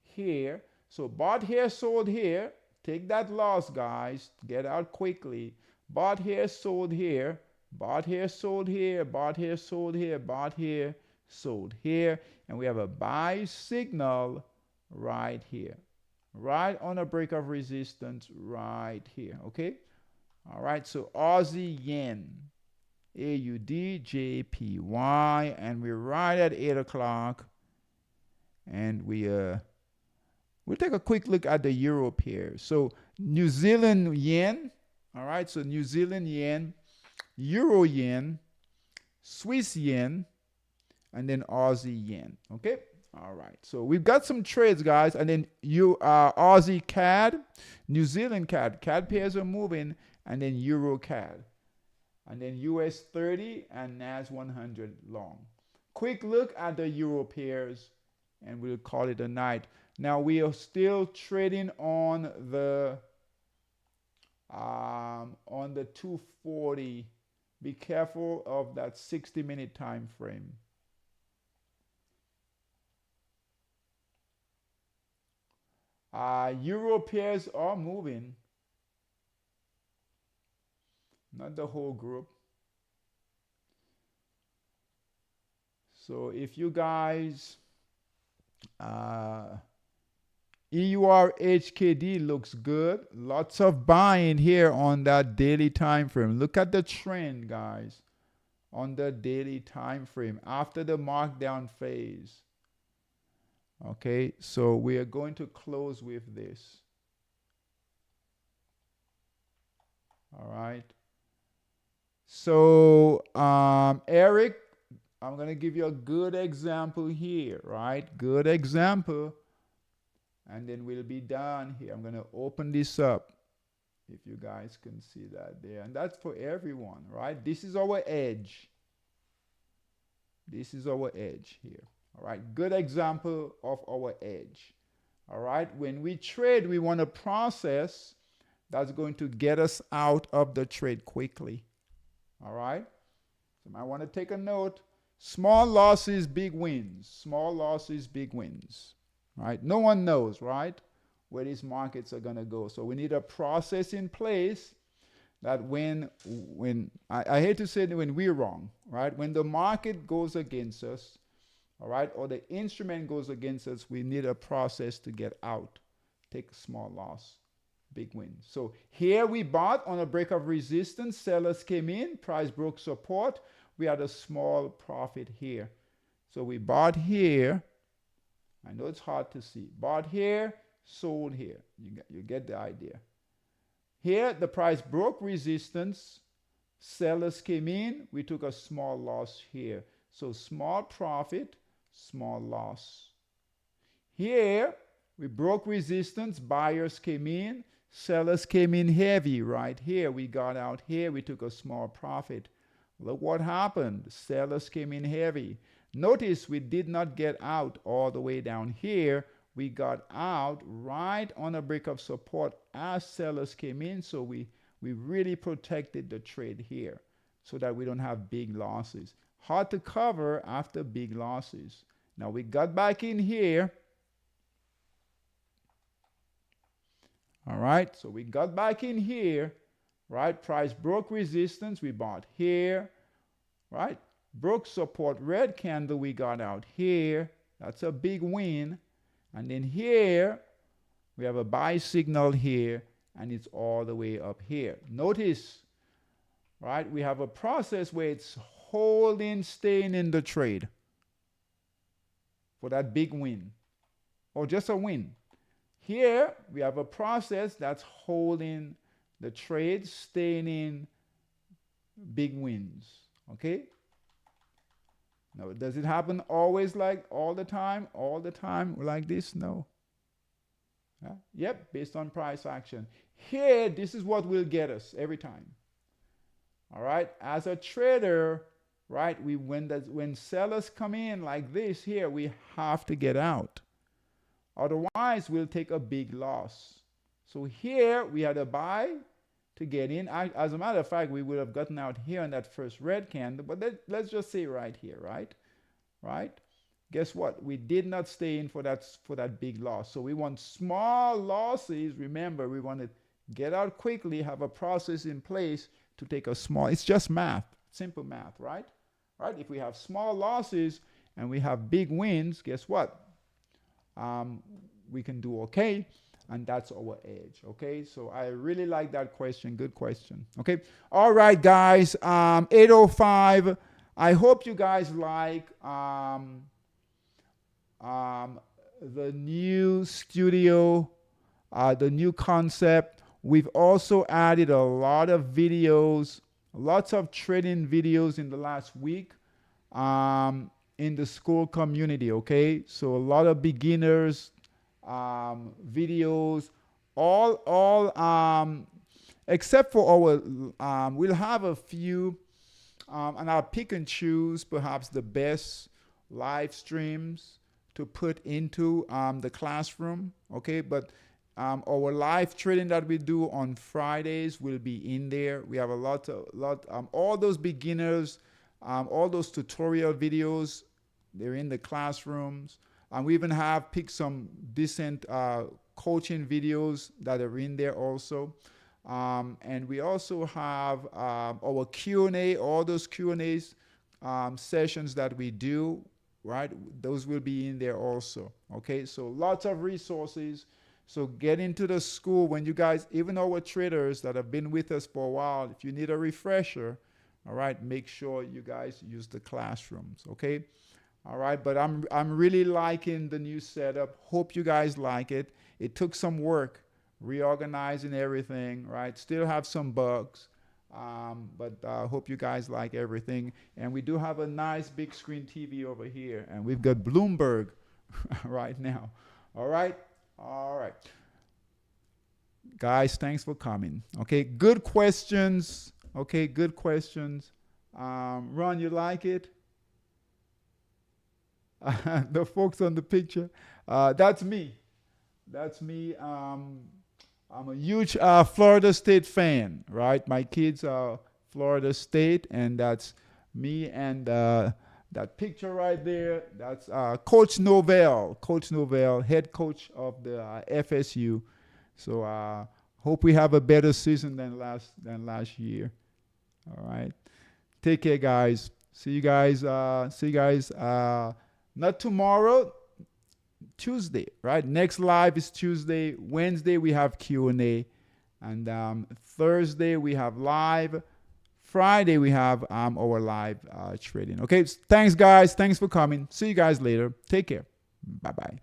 here. So bought here, sold here. Take that loss, guys. Get out quickly. Bought here, sold here. Bought here, sold here. Bought here, sold here. Bought here, sold here. And we have a buy signal right here. Right on a break of resistance right here. Okay? All right. So Aussie yen. AUD, JPY. And we're right at 8 o'clock. And we'll take a quick look at the euro pair. So New Zealand yen, all right, so New Zealand yen, euro yen, Swiss yen, and then Aussie yen, okay? All right, so we've got some trades, guys, and then Aussie CAD, New Zealand CAD. CAD pairs are moving, and then euro CAD. And then US 30 and NAS 100 long. Quick look at the euro pairs, and we'll call it a night. Now we are still trading on the 240. Be careful of that 60-minute time frame. Euro pairs are moving. Not the whole group. So if you guys EUR HKD looks good. Lots of buying here on that daily time frame. Look at the trend, guys, on the daily time frame after the markdown phase. Okay, so we are going to close with this. All right. So, Eric, I'm going to give you a good example here, right? Good example. And then we'll be done here. I'm going to open this up if you guys can see that there. And that's for everyone, right? This is our edge. This is our edge here. All right. Good example of our edge. All right. When we trade, we want a process that's going to get us out of the trade quickly. All right. So I want to take a note. Small losses, big wins. Small losses, big wins. Right? No one knows, right, where these markets are going to go. So we need a process in place that when I hate to say it, when we're wrong, right? When the market goes against us, all right, or the instrument goes against us, we need a process to get out. Take a small loss, big win. So here we bought on a break of resistance. Sellers came in, price broke support. We had a small profit here. So we bought here. I know it's hard to see. Bought here, sold here. You get the idea. Here, the price broke resistance. Sellers came in. We took a small loss here. So small profit, small loss. Here, we broke resistance. Buyers came in. Sellers came in heavy right here. We got out here. We took a small profit. Look what happened. Sellers came in heavy. Notice we did not get out all the way down here. We got out right on a break of support as sellers came in. So we really protected the trade here so that we don't have big losses. Hard to cover after big losses. Now we got back in here. All right, so we got back in here, right? Price broke resistance. We bought here, right? Broke support, red candle, we got out here. That's a big win. And then here, we have a buy signal here, and it's all the way up here. Notice, right, we have a process where it's holding, staying in the trade for that big win, or just a win. Here, we have a process that's holding the trade, staying in big wins, okay? Now, does it happen always like all the time like this? No. Yep, based on price action. Here, this is what will get us every time. All right, as a trader, right, when sellers come in like this here, we have to get out. Otherwise, we'll take a big loss. So here, we had a buy to get in. As a matter of fact, we would have gotten out here on that first red candle, but let's just say right here, right? Right? Guess what? We did not stay in for that big loss. So we want small losses. Remember, we want to get out quickly, have a process in place to take a small, it's just math, simple math, right? Right? If we have small losses and we have big wins, guess what? We can do okay. And that's our edge, okay? So I really like that question. Good question, okay? All right, guys, 8:05. I hope you guys like the new studio, the new concept. We've also added a lot of videos, lots of trading videos in the last week in the SKOOL community, okay? So a lot of beginners, videos, all except for our we'll have a few and I'll pick and choose perhaps the best live streams to put into the classroom, okay? But our live trading that we do on Fridays will be in there. We have all those beginners, all those tutorial videos, they're in the classrooms. And we even have picked some decent coaching videos that are in there also. And we also have our Q&A, all those Q&As sessions that we do, right? Those will be in there also, okay? So lots of resources. So get into the SKOOL when you guys, even our traders that have been with us for a while, if you need a refresher, all right, make sure you guys use the classrooms, okay? All right, but I'm really liking the new setup. Hope you guys like it. It took some work reorganizing everything, right? Still have some bugs, But I hope you guys like everything. And we do have a nice big screen TV over here. And we've got Bloomberg right now. All right. All right. Guys, thanks for coming. Okay. Good questions. Okay. Good questions. Ron, you like it? The folks on the picture. That's me. That's me. I'm a huge Florida State fan, right? My kids are Florida State, and that's me. And that picture right there, that's Coach Novell, head coach of the FSU. So hope we have a better season than last year. All right. Take care, guys. See you guys. Not tomorrow. Tuesday, right? Next live is Tuesday. Wednesday we have Q&A, and Thursday we have live. Friday we have our live trading. Okay, thanks guys. Thanks for coming. See you guys later. Take care. Bye bye.